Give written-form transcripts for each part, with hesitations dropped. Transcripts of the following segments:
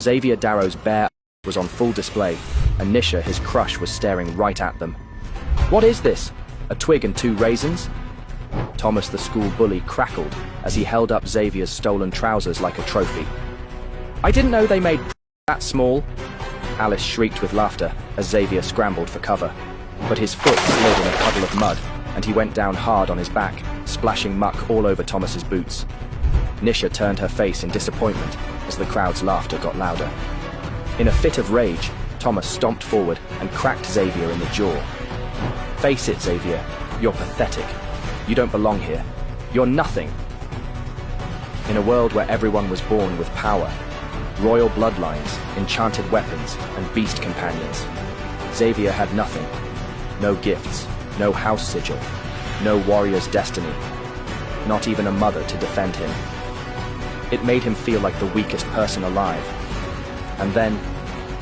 Xavier Darrow's bare was on full display, and Nisha, his crush, was staring right at them. "What is this? A twig and 2 raisins?" Thomas the school bully crackled as he held up Xavier's stolen trousers like a trophy. "I didn't know they made that small." Alice shrieked with laughter as Xavier scrambled for cover. But his foot slid in a puddle of mud, and he went down hard on his back, splashing muck all over Thomas's boots. Nisha turned her face in disappointment as the crowd's laughter got louder. In a fit of rage, Thomas stomped forward and cracked Xavier in the jaw. "Face it, Xavier, you're pathetic. You don't belong here. You're nothing." In a world where everyone was born with power, royal bloodlines, enchanted weapons, and beast companions, Xavier had nothing. No gifts, no house sigil, no warrior's destiny, not even a mother to defend him. It made him feel like the weakest person alive. And then,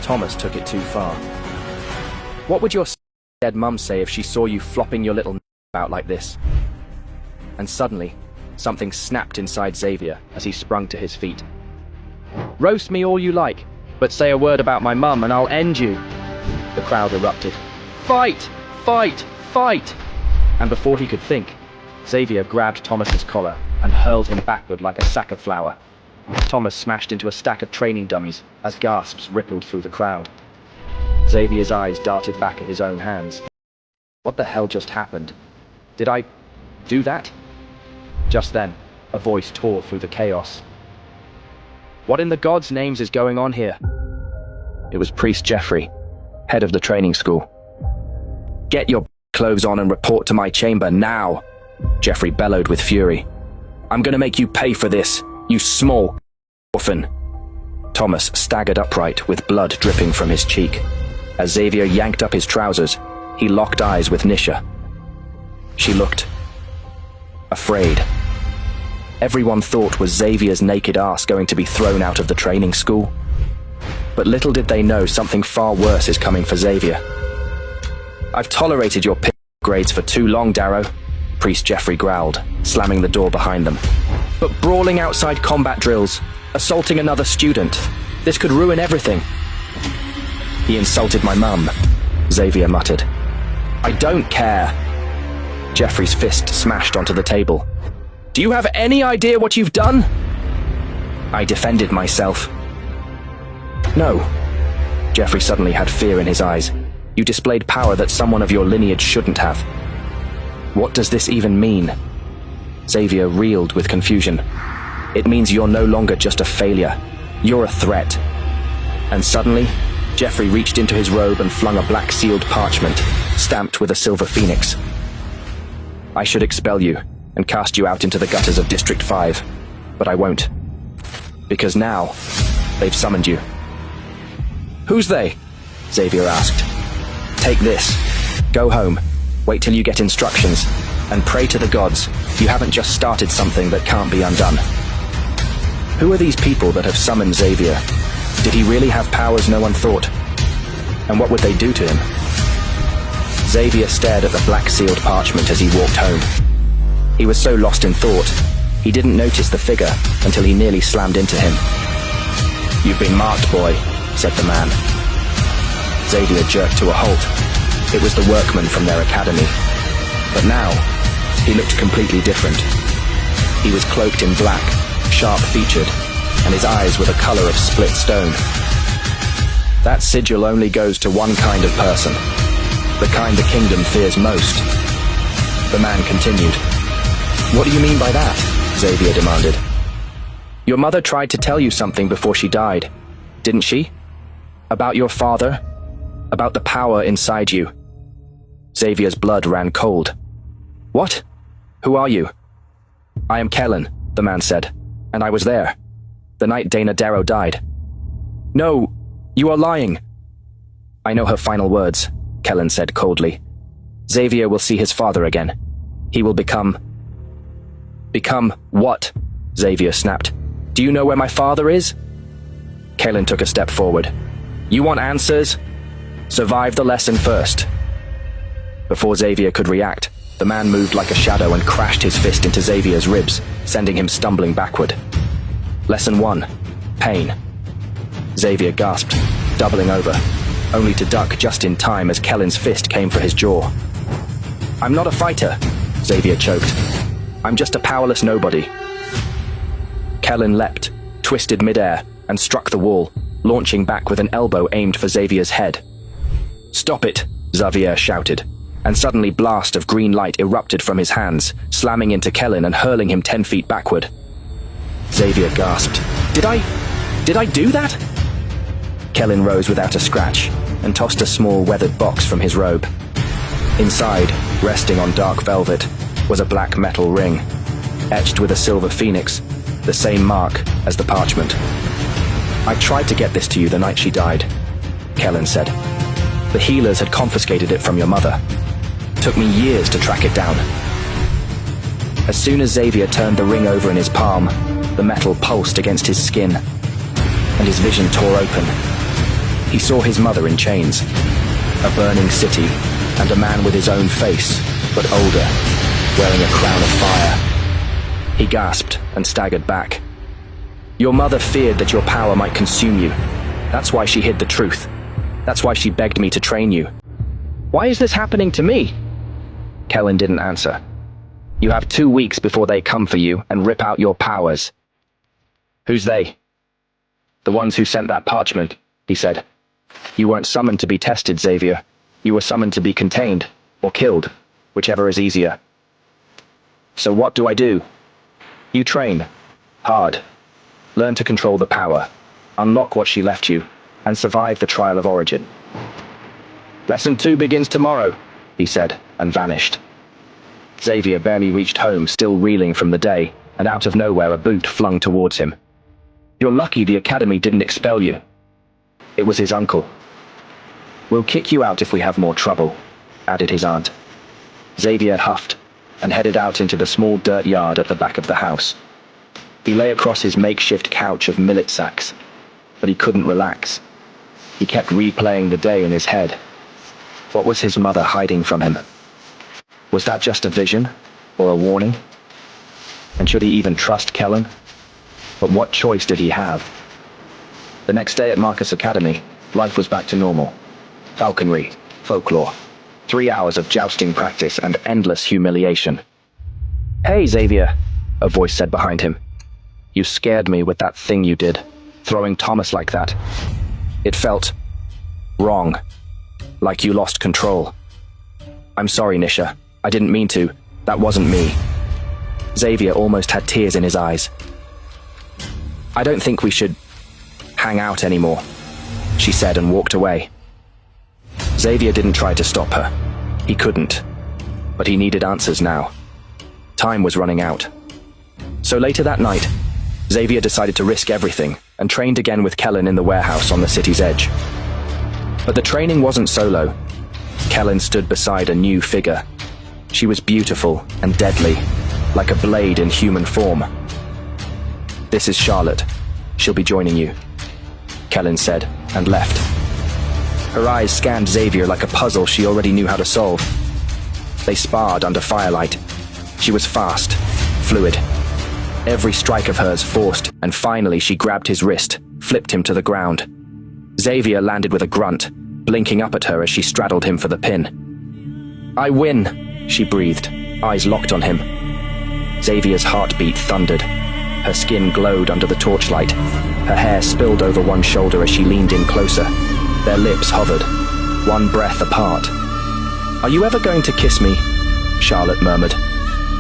Thomas took it too far. "What would your dead mum say if she saw you flopping your little out like this?" And suddenly, something snapped inside Xavier as he sprung to his feet. "Roast me all you like, but say a word about my mum and I'll end you." The crowd erupted. "Fight! Fight! Fight!" And before he could think, Xavier grabbed Thomas's collar and hurled him backward like a sack of flour. Thomas smashed into a stack of training dummies as gasps rippled through the crowd. Xavier's eyes darted back at his own hands. What the hell just happened? Did I do that? Just then, a voice tore through the chaos. "What in the gods' names is going on here?" It was Priest Jeffrey, head of the training school. "Get your clothes on and report to my chamber now," Jeffrey bellowed with fury. "I'm gonna make you pay for this, you small orphan." Thomas staggered upright with blood dripping from his cheek. As Xavier yanked up his trousers, he locked eyes with Nisha. She looked afraid. Everyone thought was Xavier's naked ass going to be thrown out of the training school. But little did they know something far worse is coming for Xavier. "I've tolerated your grades for too long, Darrow," Priest Jeffrey growled, slamming the door behind them. "But brawling outside combat drills, assaulting another student, this could ruin everything." "He insulted my mum," Xavier muttered. "I don't care." Jeffrey's fist smashed onto the table. "Do you have any idea what you've done?" "I defended myself." "No." Jeffrey suddenly had fear in his eyes. "You displayed power that someone of your lineage shouldn't have." "What does this even mean?" Xavier reeled with confusion. "It means you're no longer just a failure. You're a threat." And suddenly, Jeffrey reached into his robe and flung a black sealed parchment, stamped with a silver phoenix. "I should expel you and cast you out into the gutters of District 5, but I won't. Because now, they've summoned you." "Who's they?" Xavier asked. "Take this. Go home. Wait till you get instructions. And pray to the gods you haven't just started something that can't be undone." Who are these people that have summoned Xavier? Did he really have powers no one thought? And what would they do to him? Xavier stared at the black sealed parchment as he walked home. He was so lost in thought, he didn't notice the figure until he nearly slammed into him. "You've been marked, boy," said the man. Xavier jerked to a halt. It was the workman from their academy. But now, he looked completely different. He was cloaked in black, sharp-featured, and his eyes were the color of split stone. "That sigil only goes to one kind of person, the kind the kingdom fears most." The man continued. "What do you mean by that?" Xavier demanded. "Your mother tried to tell you something before she died, didn't she? About your father? About the power inside you." Xavier's blood ran cold. "What? Who are you?" "I am Kellen," the man said, "and I was there. The night Dana Darrow died." "No, you are lying." "I know her final words," Kellen said coldly. "Xavier will see his father again. He will become..." "Become what?" Xavier snapped. "Do you know where my father is?" Kellen took a step forward. "You want answers? Survive the lesson first." Before Xavier could react, the man moved like a shadow and crashed his fist into Xavier's ribs, sending him stumbling backward. Lesson 1. Pain. Xavier gasped, doubling over, only to duck just in time as Kellen's fist came for his jaw. "I'm not a fighter," Xavier choked. "I'm just a powerless nobody." Kellen leapt, twisted midair, and struck the wall, launching back with an elbow aimed for Xavier's head. "Stop it," Xavier shouted, and suddenly blast of green light erupted from his hands, slamming into Kellen and hurling him 10 feet backward. Xavier gasped. Did I do that?" Kellen rose without a scratch and tossed a small weathered box from his robe. Inside, resting on dark velvet, was a black metal ring, etched with a silver phoenix, the same mark as the parchment. "I tried to get this to you the night she died," Kellen said. "The healers had confiscated it from your mother. Took me years to track it down." As soon as Xavier turned the ring over in his palm, the metal pulsed against his skin, and his vision tore open. He saw his mother in chains, a burning city, and a man with his own face, but older, wearing a crown of fire. He gasped and staggered back. "Your mother feared that your power might consume you. That's why she hid the truth. That's why she begged me to train you." "Why is this happening to me?" Kellen didn't answer. "You have 2 weeks before they come for you and rip out your powers." "Who's they?" "The ones who sent that parchment," he said. "You weren't summoned to be tested, Xavier. You were summoned to be contained, or killed, whichever is easier." "So what do I do?" "You train. Hard. Learn to control the power, unlock what she left you, and survive the trial of origin." "Lesson 2 begins tomorrow," he said, and vanished. Xavier barely reached home, still reeling from the day, and out of nowhere a boot flung towards him. "You're lucky the academy didn't expel you." It was his uncle. "We'll kick you out if we have more trouble," added his aunt. Xavier huffed and headed out into the small dirt yard at the back of the house. He lay across his makeshift couch of millet sacks, but he couldn't relax. He kept replaying the day in his head. What was his mother hiding from him? Was that just a vision, or a warning? And should he even trust Kellen? But what choice did he have? The next day at Marcus Academy, life was back to normal. Falconry, folklore, 3 hours of jousting practice and endless humiliation. "Hey, Xavier," a voice said behind him. "You scared me with that thing you did, throwing Thomas like that. It felt wrong, like you lost control." "I'm sorry, Nisha. I didn't mean to. That wasn't me." Xavier almost had tears in his eyes. "I don't think we should hang out anymore," she said and walked away. Xavier didn't try to stop her. He couldn't. But he needed answers now. Time was running out. So later that night, Xavier decided to risk everything and trained again with Kellen in the warehouse on the city's edge. But the training wasn't solo. Kellen stood beside a new figure. She was beautiful and deadly, like a blade in human form. "This is Charlotte. She'll be joining you," Kellen said, and left. Her eyes scanned Xavier like a puzzle she already knew how to solve. They sparred under firelight. She was fast, fluid. Every strike of hers forced, and finally she grabbed his wrist, flipped him to the ground. Xavier landed with a grunt, blinking up at her as she straddled him for the pin. "I win," she breathed, eyes locked on him. Xavier's heartbeat thundered. Her skin glowed under the torchlight. Her hair spilled over one shoulder as she leaned in closer. Their lips hovered, one breath apart. "Are you ever going to kiss me?" Charlotte murmured.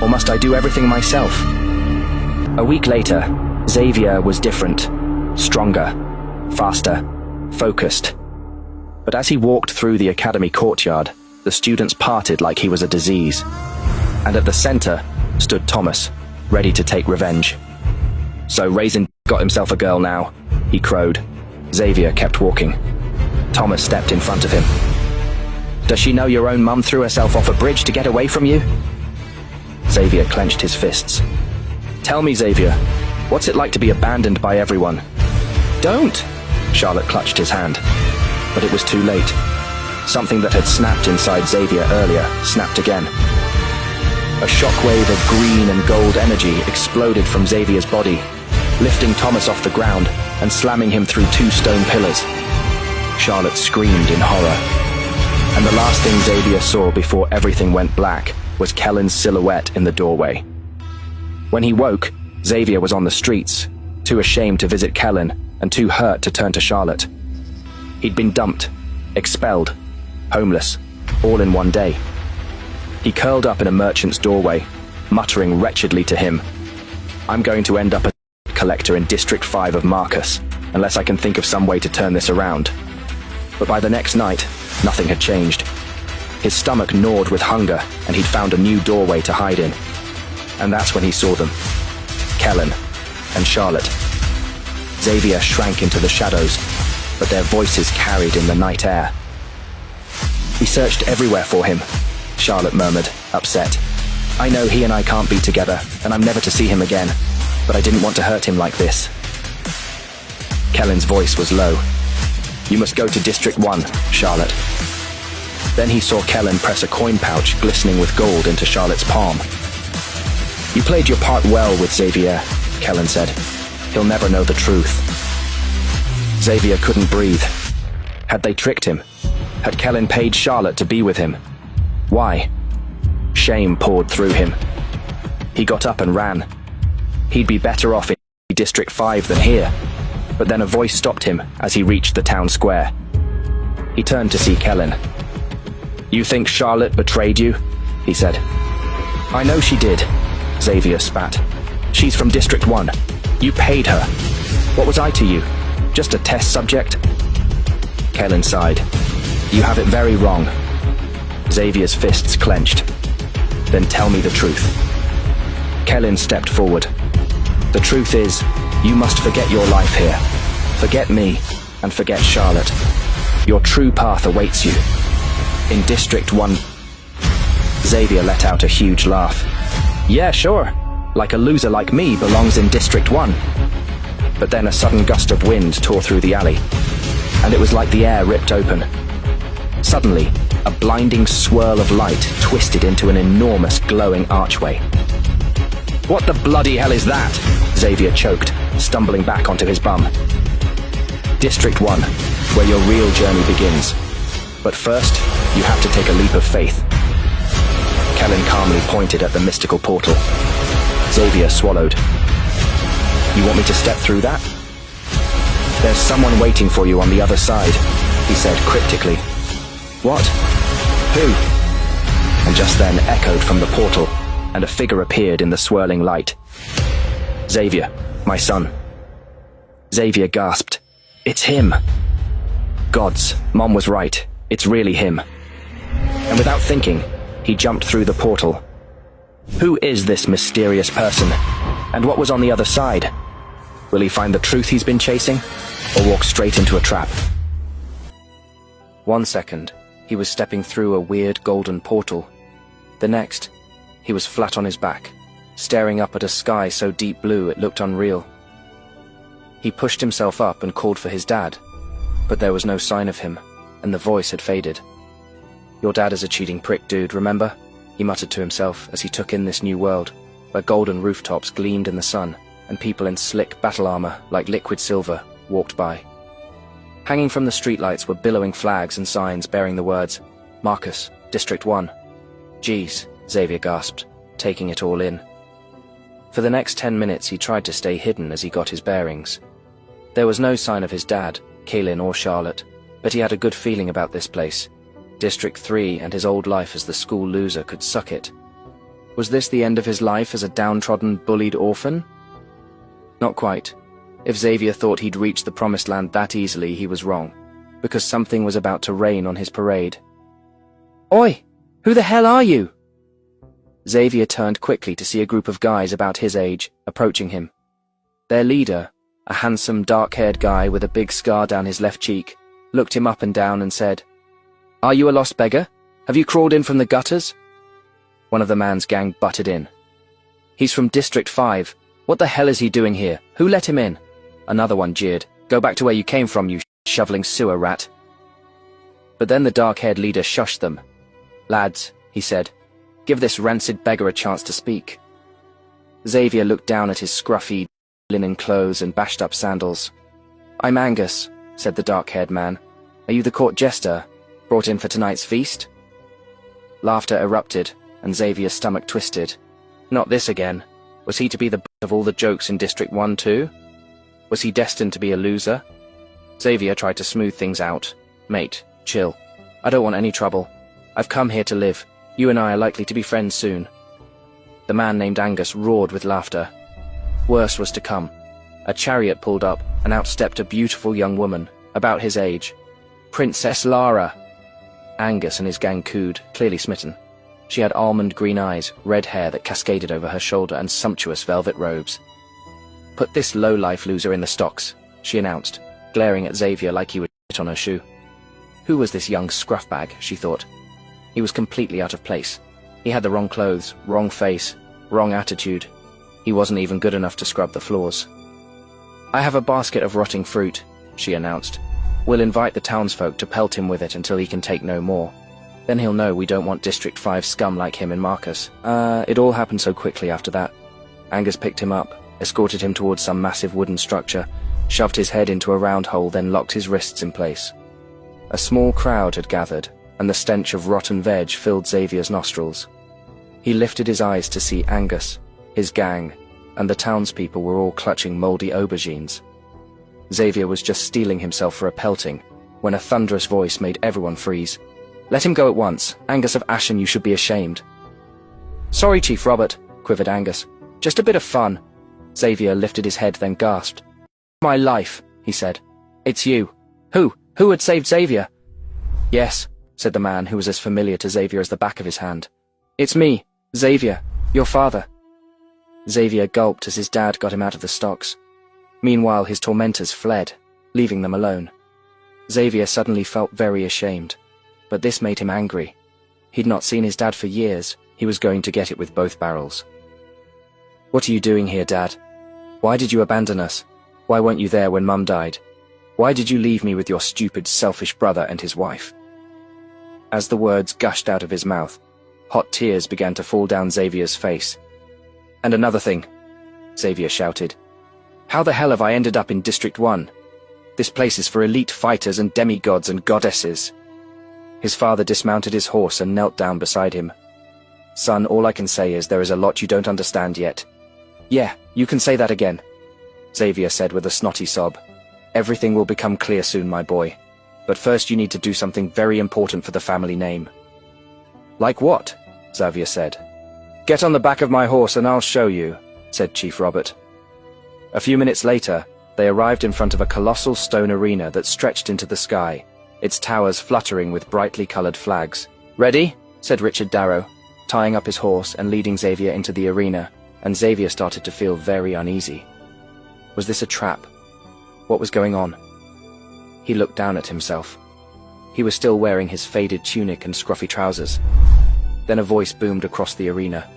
"Or must I do everything myself?" A week later, Xavier was different, stronger, faster, focused. But as he walked through the academy courtyard, the students parted like he was a disease. And at the center stood Thomas, ready to take revenge. "So Raisin got himself a girl now," he crowed. Xavier kept walking. Thomas stepped in front of him. "Does she know your own mum threw herself off a bridge to get away from you?" Xavier clenched his fists. "Tell me, Xavier, what's it like to be abandoned by everyone?" "Don't!" Charlotte clutched his hand. But it was too late. Something that had snapped inside Xavier earlier snapped again. A shockwave of green and gold energy exploded from Xavier's body, lifting Thomas off the ground, and slamming him through 2 stone pillars. Charlotte screamed in horror, and the last thing Xavier saw before everything went black was Kellen's silhouette in the doorway. When he woke, Xavier was on the streets, too ashamed to visit Kellen and too hurt to turn to Charlotte. He'd been dumped, expelled, homeless, all in one day. He curled up in a merchant's doorway, muttering wretchedly to him, "I'm going to end up a collector in District 5 of Marcus, unless I can think of some way to turn this around." But by the next night, nothing had changed. His stomach gnawed with hunger, and he'd found a new doorway to hide in. And that's when he saw them. Kellen and Charlotte. Xavier shrank into the shadows, but their voices carried in the night air. "We searched everywhere for him," Charlotte murmured, upset. "I know he and I can't be together, and I'm never to see him again, but I didn't want to hurt him like this." Kellen's voice was low. "You must go to District 1, Charlotte." Then he saw Kellen press a coin pouch glistening with gold into Charlotte's palm. "You played your part well with Xavier," Kellen said. "He'll never know the truth." Xavier couldn't breathe. Had they tricked him? Had Kellen paid Charlotte to be with him? Why? Shame poured through him. He got up and ran. He'd be better off in District 5 than here. But then a voice stopped him as he reached the town square. He turned to see Kellen. "You think Charlotte betrayed you?" he said. "I know she did," Xavier spat. "She's from District 1. You paid her. What was I to you? Just a test subject?" Kellen sighed. "You have it very wrong." Xavier's fists clenched. "Then tell me the truth." Kellen stepped forward. "The truth is, you must forget your life here. Forget me, and forget Charlotte. Your true path awaits you. In District 1... Xavier let out a huge laugh. "Yeah, sure. Like a loser like me belongs in District 1. But then a sudden gust of wind tore through the alley, and it was like the air ripped open. Suddenly, a blinding swirl of light twisted into an enormous glowing archway. "What the bloody hell is that?" Xavier choked, stumbling back onto his bum. District 1, where your real journey begins. But first, you have to take a leap of faith. Kellen calmly pointed at the mystical portal. Xavier swallowed. "You want me to step through that?" "There's someone waiting for you on the other side," he said cryptically. "What? Who?" And just then echoed from the portal, and a figure appeared in the swirling light. "Xavier, my son." Xavier gasped. "It's him!" Gods, Mom was right. It's really him. And without thinking, he jumped through the portal. Who is this mysterious person? And what was on the other side? Will he find the truth he's been chasing, or walk straight into a trap? 1 second, he was stepping through a weird golden portal. The next, he was flat on his back, staring up at a sky so deep blue it looked unreal. He pushed himself up and called for his dad, but there was no sign of him, and the voice had faded. "Your dad is a cheating prick, dude, remember?" he muttered to himself as he took in this new world, where golden rooftops gleamed in the sun, and people in slick battle armor like liquid silver walked by. Hanging from the streetlights were billowing flags and signs bearing the words, "Marcus, District 1. "Geez," Xavier gasped, taking it all in. For the next 10 minutes he tried to stay hidden as he got his bearings. There was no sign of his dad, Kaylin or Charlotte, but he had a good feeling about this place. District 3 and his old life as the school loser could suck it. Was this the end of his life as a downtrodden, bullied orphan? Not quite. If Xavier thought he'd reach the promised land that easily, he was wrong, because something was about to rain on his parade. "Oi! Who the hell are you?" Xavier turned quickly to see a group of guys about his age approaching him. Their leader, a handsome, dark-haired guy with a big scar down his left cheek, looked him up and down and said, "Are you a lost beggar? Have you crawled in from the gutters?" One of the man's gang butted in. "He's from District 5. What the hell is he doing here? Who let him in?" Another one jeered, "Go back to where you came from, you shoveling sewer rat." But then the dark-haired leader shushed them. "Lads," he said, "give this rancid beggar a chance to speak." Xavier looked down at his scruffy linen clothes and bashed-up sandals. I'm Angus, said the dark-haired man. Are you the court jester, brought in for tonight's feast? Laughter erupted, and Xavier's stomach twisted. Not this again. Was he to be the butt of all the jokes in District 1 too? Was he destined to be a loser? Xavier tried to smooth things out. Mate, chill. I don't want any trouble. I've come here to live. You and I are likely to be friends soon. The man named Angus roared with laughter. Worse was to come. A chariot pulled up, and out stepped a beautiful young woman, about his age. Princess Lara! Angus and his gang cooed, clearly smitten. She had almond green eyes, red hair that cascaded over her shoulder, and sumptuous velvet robes. Put this low-life loser in the stocks, she announced, glaring at Xavier like he would shit on her shoe. Who was this young scruffbag, she thought. He was completely out of place. He had the wrong clothes, wrong face, wrong attitude. He wasn't even good enough to scrub the floors. I have a basket of rotting fruit, she announced. We'll invite the townsfolk to pelt him with it until he can take no more. Then he'll know we don't want District 5 scum like him in Marcus. It all happened so quickly after that. Angus picked him up, escorted him towards some massive wooden structure, shoved his head into a round hole, then locked his wrists in place. A small crowd had gathered, and the stench of rotten veg filled Xavier's nostrils. He lifted his eyes to see Angus, his gang, and the townspeople were all clutching mouldy aubergines. Xavier was just steeling himself for a pelting, when a thunderous voice made everyone freeze. Let him go at once. Angus of Ashen, you should be ashamed. Sorry, Chief Robert, quivered Angus. Just a bit of fun. Xavier lifted his head, then gasped. My life, he said. It's you. Who? Who had saved Xavier? Yes, said the man who was as familiar to Xavier as the back of his hand. It's me, Xavier, your father. Xavier gulped as his dad got him out of the stocks. Meanwhile, his tormentors fled, leaving them alone. Xavier suddenly felt very ashamed, but this made him angry. He'd not seen his dad for years. He was going to get it with both barrels. What are you doing here, Dad? Why did you abandon us? Why weren't you there when Mum died? Why did you leave me with your stupid, selfish brother and his wife? As the words gushed out of his mouth, hot tears began to fall down Xavier's face. And another thing, Xavier shouted. How the hell have I ended up in District 1? This place is for elite fighters and demigods and goddesses. His father dismounted his horse and knelt down beside him. Son, all I can say is there is a lot you don't understand yet. Yeah, you can say that again, Xavier said with a snotty sob. Everything will become clear soon, my boy. But first you need to do something very important for the family name. Like what? Xavier said. Get on the back of my horse and I'll show you, said Chief Robert. A few minutes later, they arrived in front of a colossal stone arena that stretched into the sky, its towers fluttering with brightly coloured flags. Ready? Said Richard Darrow, tying up his horse and leading Xavier into the arena, and Xavier started to feel very uneasy. Was this a trap? What was going on? He looked down at himself. He was still wearing his faded tunic and scruffy trousers. Then a voice boomed across the arena.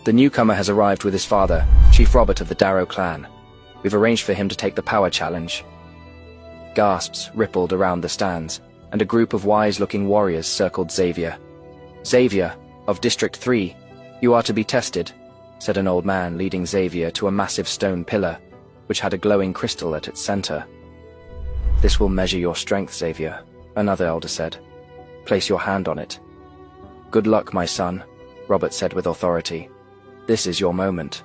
The newcomer has arrived with his father, Chief Robert of the Darrow clan. We've arranged for him to take the power challenge. Gasps rippled around the stands, and a group of wise-looking warriors circled Xavier. Xavier, of District 3, you are to be tested, said an old man leading Xavier to a massive stone pillar, which had a glowing crystal at its center. This will measure your strength, Xavier, another elder said. Place your hand on it. Good luck, my son, Robert said with authority. This is your moment.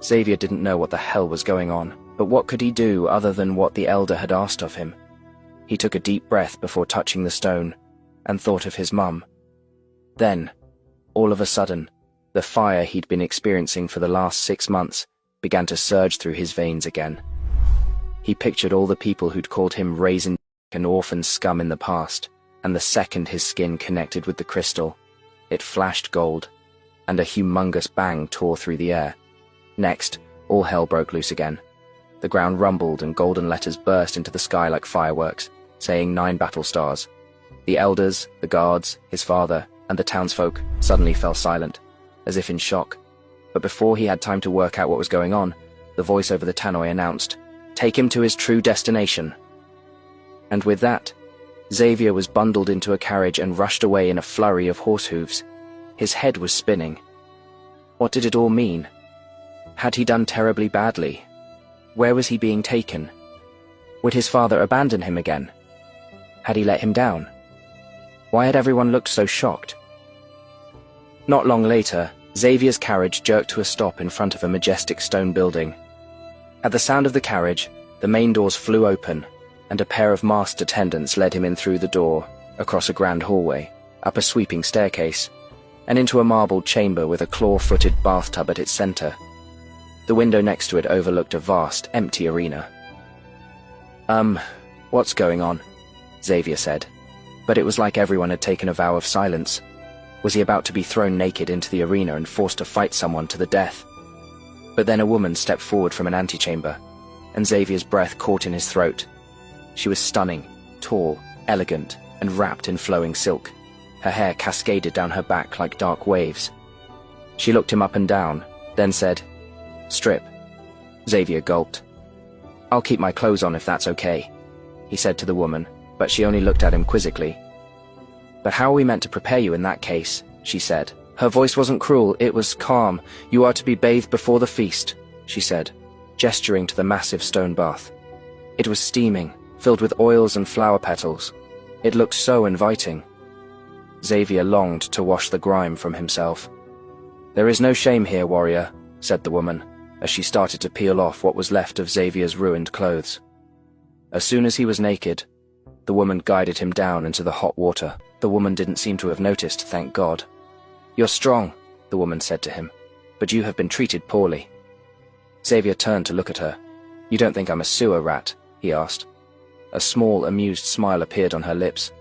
Xavier didn't know what the hell was going on, but what could he do other than what the elder had asked of him? He took a deep breath before touching the stone, and thought of his mum. Then, all of a sudden, the fire he'd been experiencing for the last 6 months began to surge through his veins again. He pictured all the people who'd called him raisin and orphan scum in the past, and the second his skin connected with the crystal, it flashed gold, and a humongous bang tore through the air. Next, all hell broke loose again. The ground rumbled and golden letters burst into the sky like fireworks, saying 9 battle stars. The elders, the guards, his father, and the townsfolk suddenly fell silent, as if in shock. But before he had time to work out what was going on, the voice over the tannoy announced, "Take him to his true destination." And with that, Xavier was bundled into a carriage and rushed away in a flurry of horse hooves. His head was spinning. What did it all mean? Had he done terribly badly? Where was he being taken? Would his father abandon him again? Had he let him down? Why had everyone looked so shocked? Not long later, Xavier's carriage jerked to a stop in front of a majestic stone building. At the sound of the carriage, the main doors flew open, and a pair of masked attendants led him in through the door, across a grand hallway, up a sweeping staircase, and into a marbled chamber with a claw-footed bathtub at its center. The window next to it overlooked a vast, empty arena. What's going on?" Xavier said, but it was like everyone had taken a vow of silence. Was he about to be thrown naked into the arena and forced to fight someone to the death? But then a woman stepped forward from an antechamber, and Xavier's breath caught in his throat. She was stunning, tall, elegant, and wrapped in flowing silk. Her hair cascaded down her back like dark waves. She looked him up and down, then said, "Strip." Xavier gulped. "I'll keep my clothes on if that's okay," he said to the woman, but she only looked at him quizzically. "But how are we meant to prepare you in that case?" she said. Her voice wasn't cruel, it was calm. "You are to be bathed before the feast," she said, gesturing to the massive stone bath. It was steaming, filled with oils and flower petals. It looked so inviting. Xavier longed to wash the grime from himself. "There is no shame here, warrior," said the woman, as she started to peel off what was left of Xavier's ruined clothes. As soon as he was naked, the woman guided him down into the hot water. The woman didn't seem to have noticed, thank God. "You're strong," the woman said to him, "but you have been treated poorly." Xavier turned to look at her. "You don't think I'm a sewer rat?" he asked. A small, amused smile appeared on her lips.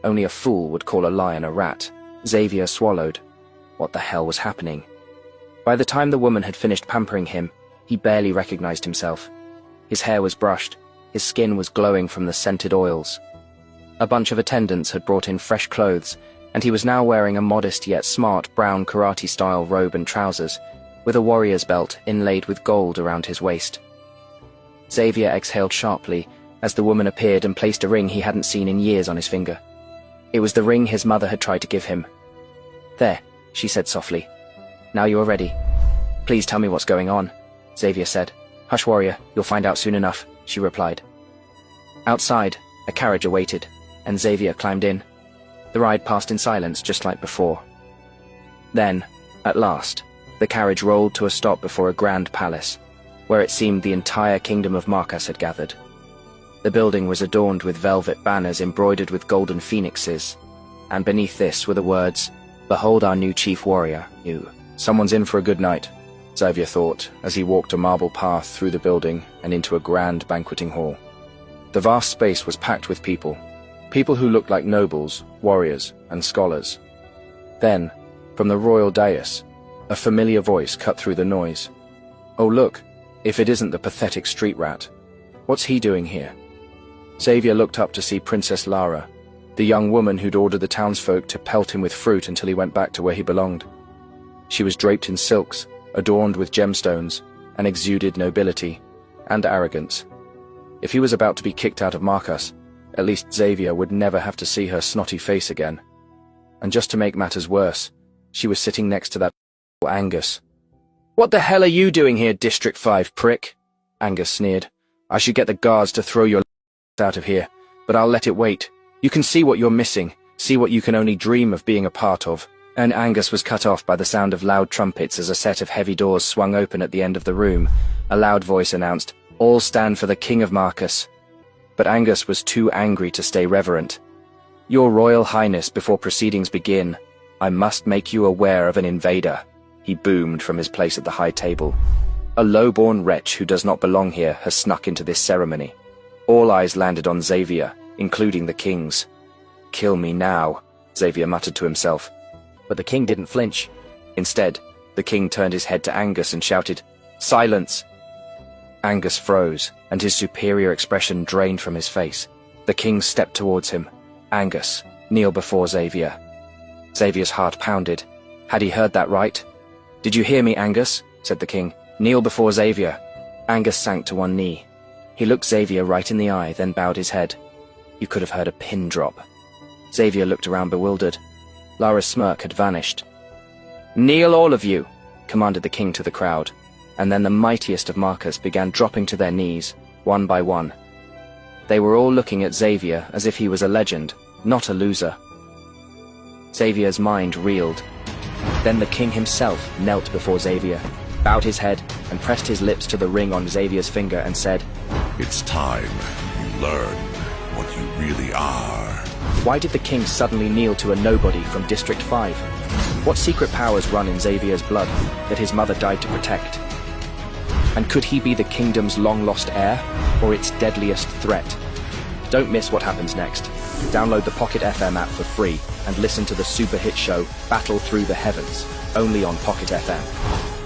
Only a fool would call a lion a rat. Xavier swallowed. What the hell was happening? By the time the woman had finished pampering him, he barely recognized himself. His hair was brushed, his skin was glowing from the scented oils. A bunch of attendants had brought in fresh clothes, and he was now wearing a modest yet smart brown karate-style robe and trousers, with a warrior's belt inlaid with gold around his waist. Xavier exhaled sharply as the woman appeared and placed a ring he hadn't seen in years on his finger. It was the ring his mother had tried to give him. "There," she said softly. "Now you are ready." "Please tell me what's going on," Xavier said. "Hush, warrior, you'll find out soon enough," she replied. Outside, a carriage awaited, and Xavier climbed in. The ride passed in silence, just like before. Then, at last, the carriage rolled to a stop before a grand palace, where it seemed the entire kingdom of Marcus had gathered. The building was adorned with velvet banners embroidered with golden phoenixes, and beneath this were the words, "Behold our new chief warrior, you." "Someone's in for a good night," Xavier thought, as he walked a marble path through the building and into a grand banqueting hall. The vast space was packed with people who looked like nobles, warriors, and scholars. Then, from the royal dais, a familiar voice cut through the noise. "Oh look, if it isn't the pathetic street rat. What's he doing here?" Xavier looked up to see Princess Lara, the young woman who'd ordered the townsfolk to pelt him with fruit until he went back to where he belonged. She was draped in silks, adorned with gemstones, and exuded nobility and arrogance. If he was about to be kicked out of Marcus, at least Xavier would never have to see her snotty face again. And just to make matters worse, she was sitting next to that Angus. "What the hell are you doing here, District 5 prick?" Angus sneered. "I should get the guards to throw your out of here, but I'll let it wait. You can see what you're missing, see what you can only dream of being a part of." And Angus was cut off by the sound of loud trumpets as a set of heavy doors swung open at the end of the room. A loud voice announced, "All stand for the King of Marcus." But Angus was too angry to stay reverent. "Your Royal Highness, before proceedings begin, I must make you aware of an invader," he boomed from his place at the high table. "A low-born wretch who does not belong here has snuck into this ceremony." All eyes landed on Xavier, including the king's. "Kill me now," Xavier muttered to himself. But the king didn't flinch. Instead, the king turned his head to Angus and shouted, "Silence!" Angus froze, and his superior expression drained from his face. The king stepped towards him. "Angus, kneel before Xavier." Xavier's heart pounded. Had he heard that right? "Did you hear me, Angus?" said the king. "Kneel before Xavier." Angus sank to one knee. He looked Xavier right in the eye, then bowed his head. You could have heard a pin drop. Xavier looked around bewildered. Lara's smirk had vanished. "Kneel all of you," commanded the king to the crowd, and then the mightiest of Marcus began dropping to their knees, one by one. They were all looking at Xavier as if he was a legend, not a loser. Xavier's mind reeled. Then the king himself knelt before Xavier, bowed his head, and pressed his lips to the ring on Xavier's finger and said, "It's time you learn what you really are." Why did the king suddenly kneel to a nobody from District 5? What secret powers run in Xavier's blood that his mother died to protect? And could he be the kingdom's long-lost heir, or its deadliest threat? Don't miss what happens next. Download the Pocket FM app for free and listen to the super hit show Battle Through the Heavens, only on Pocket FM.